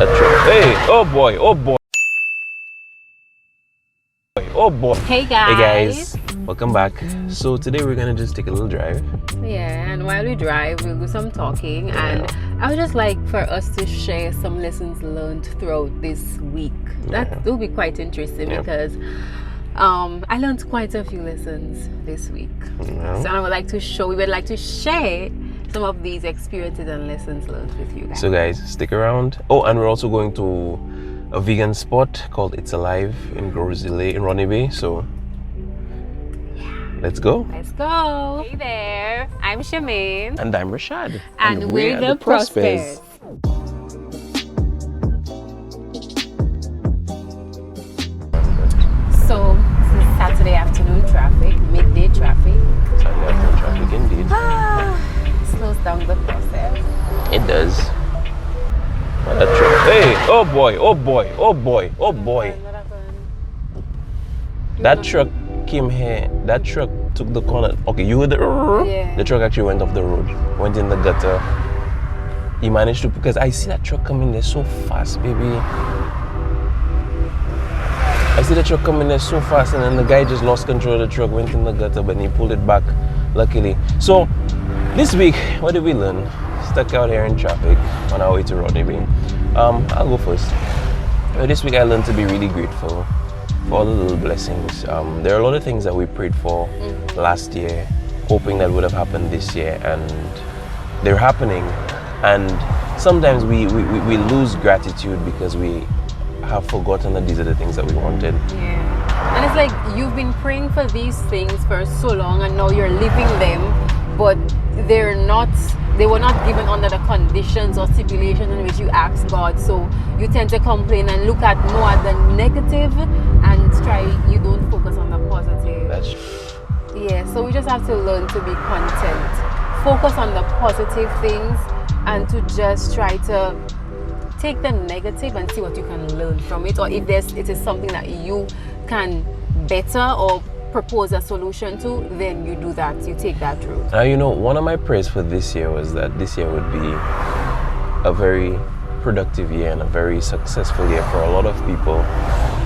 A truck. Hey, oh boy, oh boy. Oh boy. Hey guys. Hey guys, welcome back. So today we're gonna just take a little drive. Yeah, and while we drive, we'll do some talking. And I would just like for us to share some lessons learned throughout this week. That will be quite interesting because I learned quite a few lessons this week. So we would like to share some of these experiences and lessons learned with you guys. So guys, stick around. Oh, and we're also going to a vegan spot called It's Alive in Grosley in RodneyBay. So let's go. Let's go. Hey there, I'm Shemaine. And I'm Rashad. And we're the Prospers. So this is Saturday afternoon traffic, midday traffic. Saturday afternoon traffic indeed. Slows down the process. It does. What a truck. Hey, oh boy, oh boy, oh boy, oh boy. That truck came here. That truck took the corner. Okay, you heard the the truck actually went off the road, went in the gutter. He managed to, because I see that truck coming there so fast, baby. I see the truck coming there so fast, and then the guy just lost control of the truck, went in the gutter, but he pulled it back, luckily. So this week, what did we learn? Stuck out here in traffic on our way to RodneyBay. I'll go first. This week I learned to be really grateful for all the little blessings. There are a lot of things that we prayed for last year, hoping that would have happened this year, and they're happening. And sometimes we lose gratitude because we have forgotten that these are the things that we wanted. Yeah. And it's like you've been praying for these things for so long, and now you're living them, but they were not given under the conditions or stipulations in which you asked God. So you tend to complain and look at more at the negative and you don't focus on the positive. Yeah, so we just have to learn to be content. Focus on the positive things and to just try to take the negative and see what you can learn from it, or if it is something that you can better or propose a solution to, then you do that, you take that route. Now, you know, one of my prayers for this year was that this year would be a very productive year and a very successful year for a lot of people,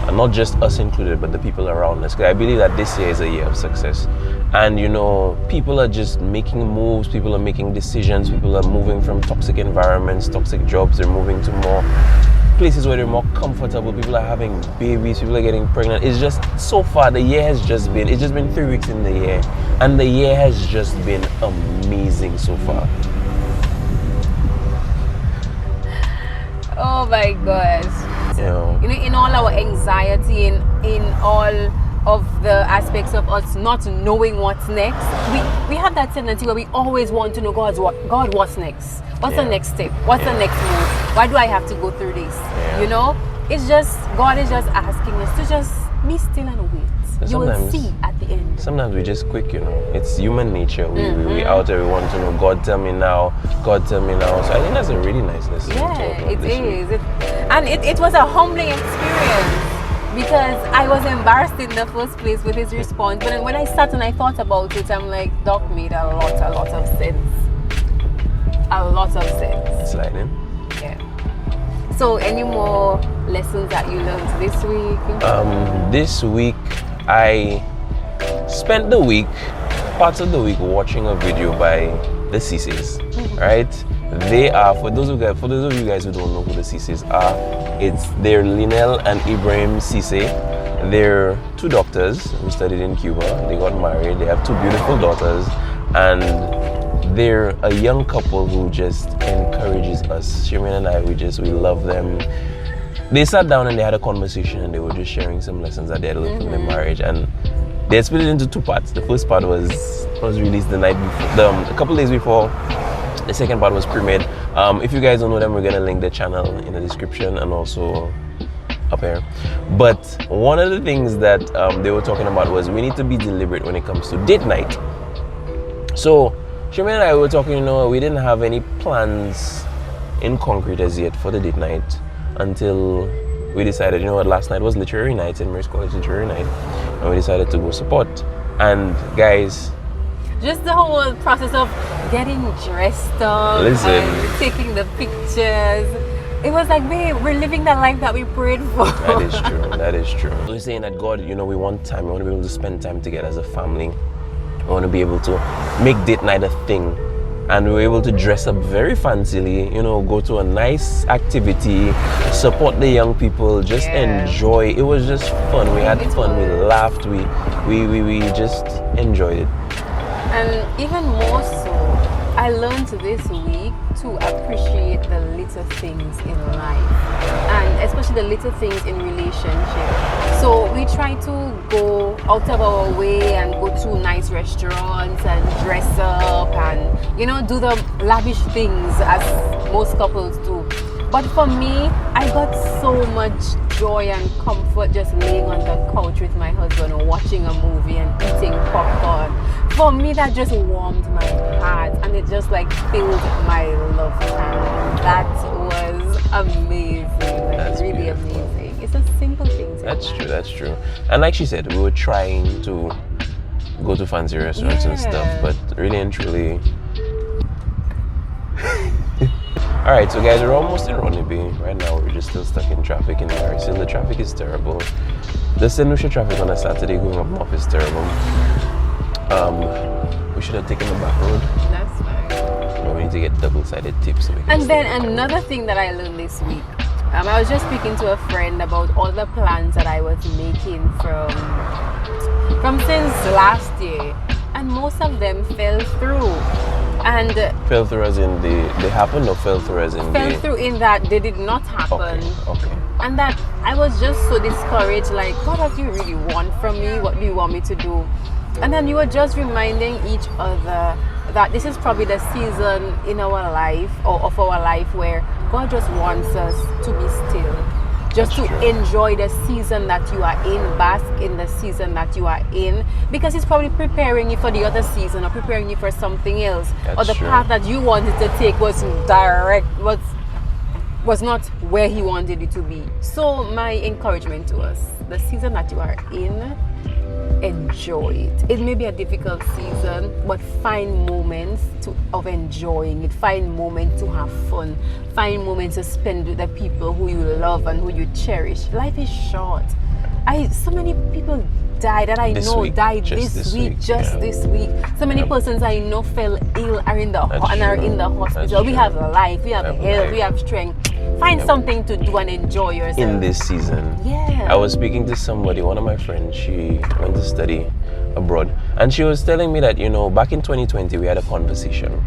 and not just us included, but the people around us. Because I believe that this year is a year of success. And you know, people are just making moves, people are making decisions, people are moving from toxic environments, toxic jobs, they're moving to more places where they're more comfortable, people are having babies, people are getting pregnant. It's just, so far, it's just been 3 weeks in the year, and the year has just been amazing so far. Oh my gosh. You know, in all our anxiety, in all of the aspects of us not knowing what's next, we have that tendency where we always want to know God, what's next? What's the next step? What's the next move? Why do I have to go through this? You know, it's just, God is just asking us to just be still and wait. You will see at the end. Sometimes we just quick, you know. It's human nature. We out there, we want to know, God tell me now, God tell me now. So I think that's a really nice lesson. Yeah, it is. It was a humbling experience, because I was embarrassed in the first place with his response. But when I sat and I thought about it, I'm like, Doc made a lot of sense. A lot of sense. It's lightning. Yeah. So any more lessons that you learned this week? This week I spent parts of the week watching a video by the Sesays. Right? They are, for those of you guys who don't know who the Sesays are, they're Linel and Ibrahim Sesay. They're two doctors who studied in Cuba. They got married. They have two beautiful daughters, and they're a young couple who just encourages us. Shemaine and I, we love them. They sat down and they had a conversation, and they were just sharing some lessons that they had learned from their marriage, and they had split it into two parts. The first part was released the night before, a couple days before. The second part was pre-made. If you guys don't know them, we're gonna link their channel in the description and also up here. But one of the things that they were talking about was we need to be deliberate when it comes to date night. So Shemaine and I were talking, you know, we didn't have any plans in concrete as yet for the date night until we decided, you know what, last night was literary night in Mary's College literary night, and we decided to go support. And guys, just the whole process of getting dressed up and taking the pictures, it was like, babe, we're living the life that we prayed for. That is true. That is true. We're saying that God, we want time. We want to be able to spend time together as a family. We want to be able to make date night a thing. And we were able to dress up very fancily, go to a nice activity, support the young people, just enjoy. It was just fun. We had fun. We laughed. We just enjoyed it. And even more so, I learned this week to appreciate the little things in life, and especially the little things in relationship. So we try to go out of our way and go to nice restaurants and dress up and do the lavish things as most couples do. But for me, I got so much joy and comfort just laying on the couch with my husband or watching a movie and eating popcorn. For me, that just warmed my heart and it just filled my love tank. That was amazing. That's really beautiful. Amazing. It's a simple thing. That's true. And like she said, we were trying to go to fancy restaurants and stuff, but really and truly. Alright, so guys, we're almost in RodneyBay. Right now, we're just still stuck in traffic in Harrison. The traffic is terrible. The St. Lucia traffic on a Saturday going up north is terrible. We should have taken the back road. That's fine. But we need to get double-sided tips. And then another thing that I learned this week. I was just speaking to a friend about all the plans that I was making from since last year. And most of them fell through. And fell through as in they happened, or fell through as in fell through in that they did not happen. Okay. And that I was just so discouraged, like, what do you really want from me? What do you want me to do? And then you were just reminding each other that this is probably the season in our life or of our life where God just wants us to be still. Just to enjoy the season that you are in, bask in the season that you are in, because He's probably preparing you for the other season or preparing you for something else. Or the path that you wanted to take was not where He wanted you to be. So my encouragement to us, the season that you are in, enjoy it. It may be a difficult season, but find moments of enjoying it. Find moments to have fun. Find moments to spend with the people who you love and who you cherish. Life is short. So many people died that I know died this week. This week. So many persons I know fell ill are in the hospital. We have life, we have health, we have strength. Find something to do and enjoy yourself. In this season. Yeah. I was speaking to somebody, one of my friends, she went to study abroad. And she was telling me that, back in 2020, we had a conversation.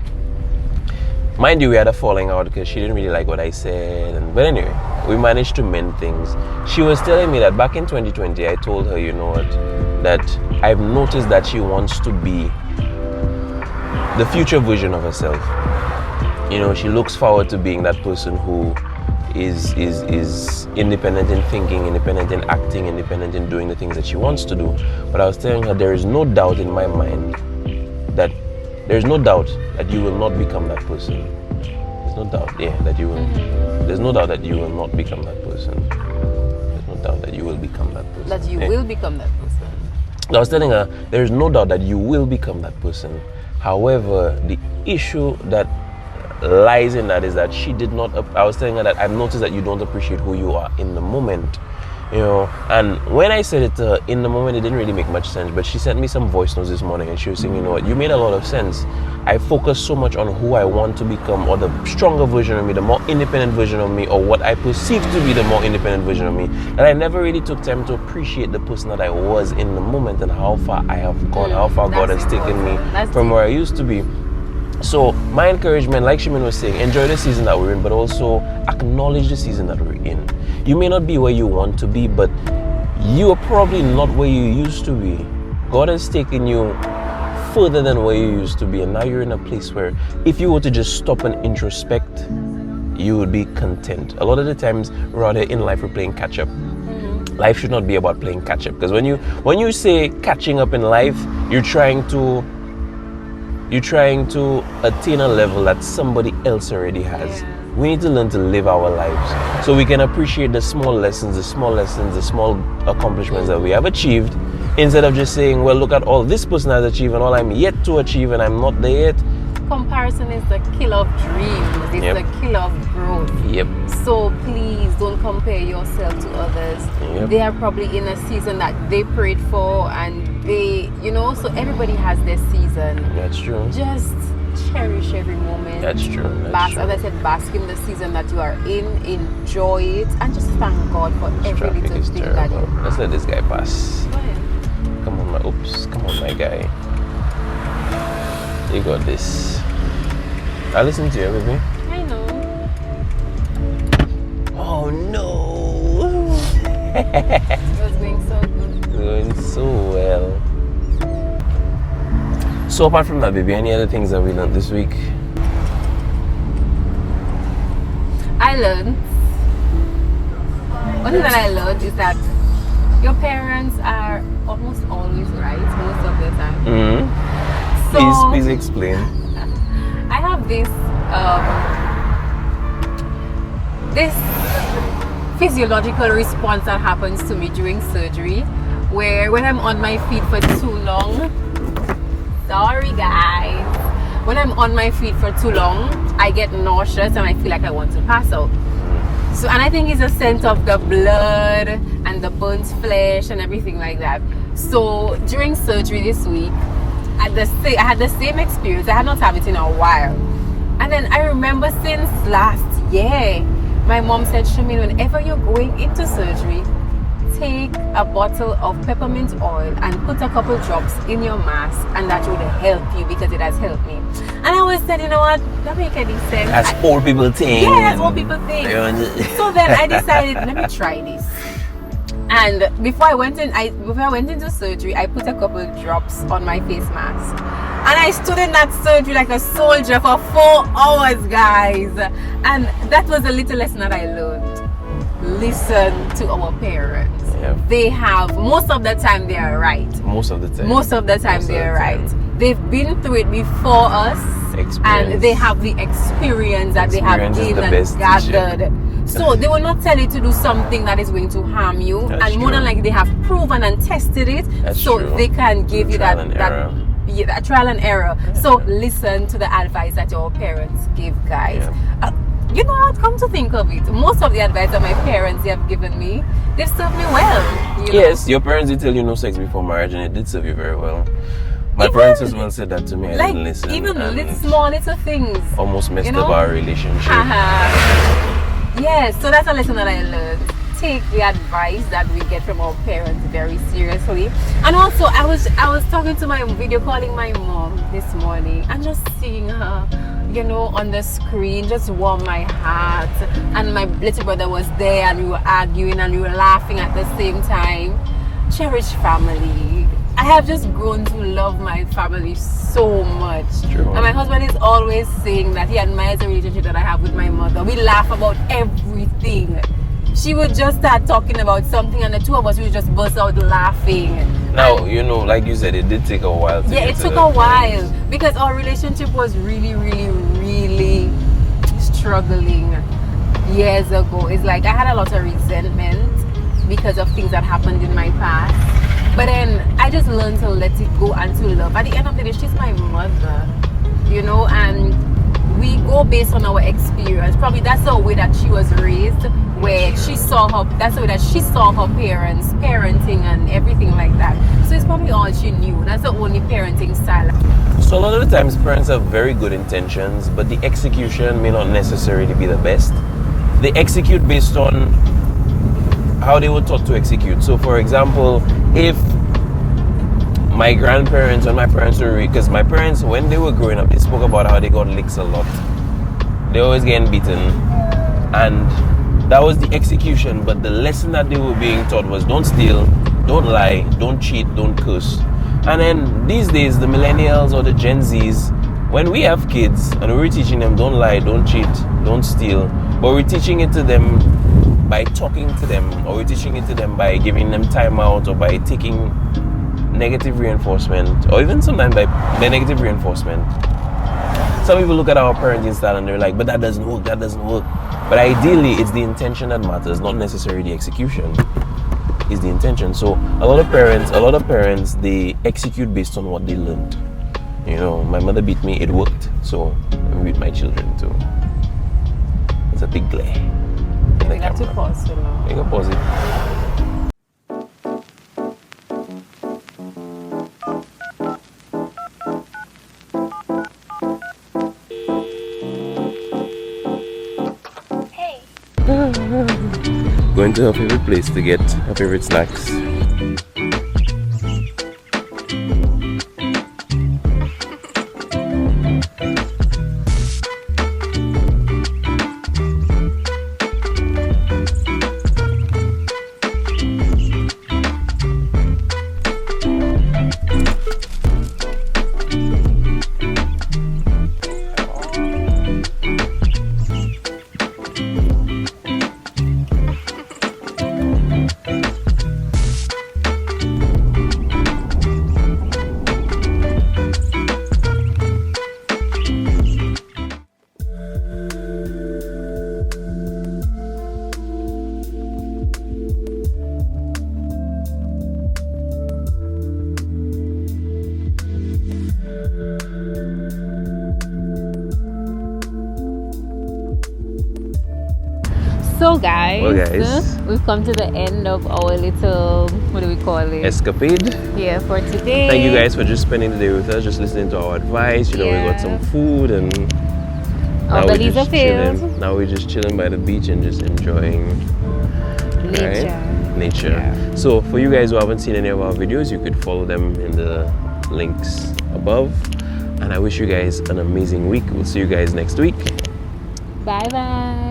Mind you, we had a falling out because she didn't really like what I said. But anyway, we managed to mend things. She was telling me that back in 2020, I told her, that I've noticed that she wants to be the future version of herself. She looks forward to being that person who is independent in thinking, independent in acting, independent in doing the things that she wants to do. But I was telling her there is no doubt in my mind that you will not become that person. There's no doubt, that you will. There's no doubt that you will not become that person. There's no doubt that you will become that person. That you will become that person. I was telling her there is no doubt that you will become that person. However, the issue that lies in that is that I was telling her that I've noticed that you don't appreciate who you are in the moment. And when I said it to her in the moment, it didn't really make much sense, but she sent me some voice notes this morning and she was saying, you made a lot of sense. I focus so much on who I want to become, or the stronger version of me, the more independent version of me, or what I perceive to be the more independent version of me, that I never really took time to appreciate the person that I was in the moment and how far I have gone, how far God has taken me from where I used to be. So my encouragement, like Shimin was saying, enjoy the season that we're in, but also acknowledge the season that we're in. You may not be where you want to be, but you are probably not where you used to be. God has taken you further than where you used to be, and now you're in a place where if you were to just stop and introspect, you would be content. A lot of the times, rather in life, we're playing catch up. Life should not be about playing catch up, because when you say catching up in life, you're trying to attain a level that somebody else already has. We need to learn to live our lives so we can appreciate the small lessons, the small accomplishments that we have achieved, instead of just saying, well, look at all this person has achieved and all I'm yet to achieve and I'm not there yet. Comparison is the killer of dreams. It's the killer of growth. Yep. So please don't compare yourself to others. Yep. They are probably in a season that they prayed for, and they, so everybody has their season. That's true. Just cherish every moment. That's true. As I said, bask in the season that you are in, enjoy it, and just thank God for every little thing that you have. Let's let this guy pass. Go ahead. Come on, my guy. You got this. I listen to you, baby. I know. Oh no! It was going so good. Going so well. So apart from that, baby, any other things that we learned this week? I learned. One thing that I learned is that your parents are almost always right most of the time. Mm-hmm. So, Please explain. I have this physiological response that happens to me during surgery, where when I'm on my feet for too long, sorry guys, when I'm on my feet for too long, I get nauseous and I feel like I want to pass out. So, and I think it's a sense of the blood and the burnt flesh and everything like that. So during surgery this week, I had the same experience. I had not had it in a while. And then I remember since last year, my mom said, Shamin, whenever you're going into surgery, take a bottle of peppermint oil and put a couple drops in your mask, and that would help you, because it has helped me. And I always said, you know what, that make any sense. That's old people think. Yeah, that's what people think. So then I decided, let me try this. And before I went into surgery, I put a couple drops on my face mask. And I stood in that surgery like a soldier for 4 hours, guys. And that was a little lesson that I learned. Listen to our parents. Yeah. They have, most of the time they are right. Most of the time They are right. They've been through it before us. And they have the experience that they have gained and gathered. So they will not tell you to do something that is going to harm you. That's more than likely they have proven and tested it. That's so true. They can give you that trial and error. Yeah. So listen to the advice that your parents give, guys. Yeah. You know what? Come to think of it, most of the advice that my parents have given me, they've served me well. Yes, your parents did tell you no sex before marriage, and it did serve you very well. My parents as well said that to me. I didn't listen. Even small little things. Almost messed up our relationship. Yes, so that's a lesson that I learned. Take the advice that we get from our parents very seriously. And also, I was talking to video calling my mom this morning, and just seeing her, on the screen just warmed my heart. And my little brother was there, and we were arguing and we were laughing at the same time. Cherish family. I have just grown to love my family so much. True. And my husband is always saying that he admires the relationship that I have with my mother. We laugh about everything. She would just start talking about something, and the two of us would just burst out laughing. Now, like you said, it did take a while. It took a while, because our relationship was really, really, really struggling years ago. It's like I had a lot of resentment because of things that happened in my past. But then I just learned to let it go and to love. At the end of the day, she's my mother, and we go based on our experience. Probably that's the way that she was raised, where that's the way that she saw her parents parenting and everything like that. So it's probably all she knew. That's the only parenting style. So a lot of the times parents have very good intentions, but the execution may not necessarily be the best. They execute based on how they were taught to execute. So for example, if my grandparents and my parents were, because my parents, when they were growing up, they spoke about how they got licks a lot. They always getting beaten, and that was the execution. But the lesson that they were being taught was don't steal, don't lie, don't cheat, don't curse. And then these days, the millennials or the Gen Zs, when we have kids and we're teaching them don't lie, don't cheat, don't steal, but we're teaching it to them by talking to them, or we're teaching it to them by giving them time out, or by taking negative reinforcement, or even sometimes by the negative reinforcement. Some people look at our parenting style and they're like, but that doesn't work. But ideally, it's the intention that matters, not necessarily the execution. It's the intention. So a lot of parents, they execute based on what they learned. My mother beat me, it worked, so I beat my children too. It's a big glare in the We have to camera. pause for now. You can pause it. Hey. Going to her favorite place to get her favorite snacks. So guys, Well, guys. we've come to the end of our little, what do we call it? Escapade. Yeah, for today. Thank you guys for just spending the day with us, just listening to our advice. You know, we got some food and Our now we're bellies are just filled. chilling. Now we're just chilling by the beach and just enjoying nature. Yeah. So for you guys who haven't seen any of our videos, you could follow them in the links above. And I wish you guys an amazing week. We'll see you guys next week. Bye bye.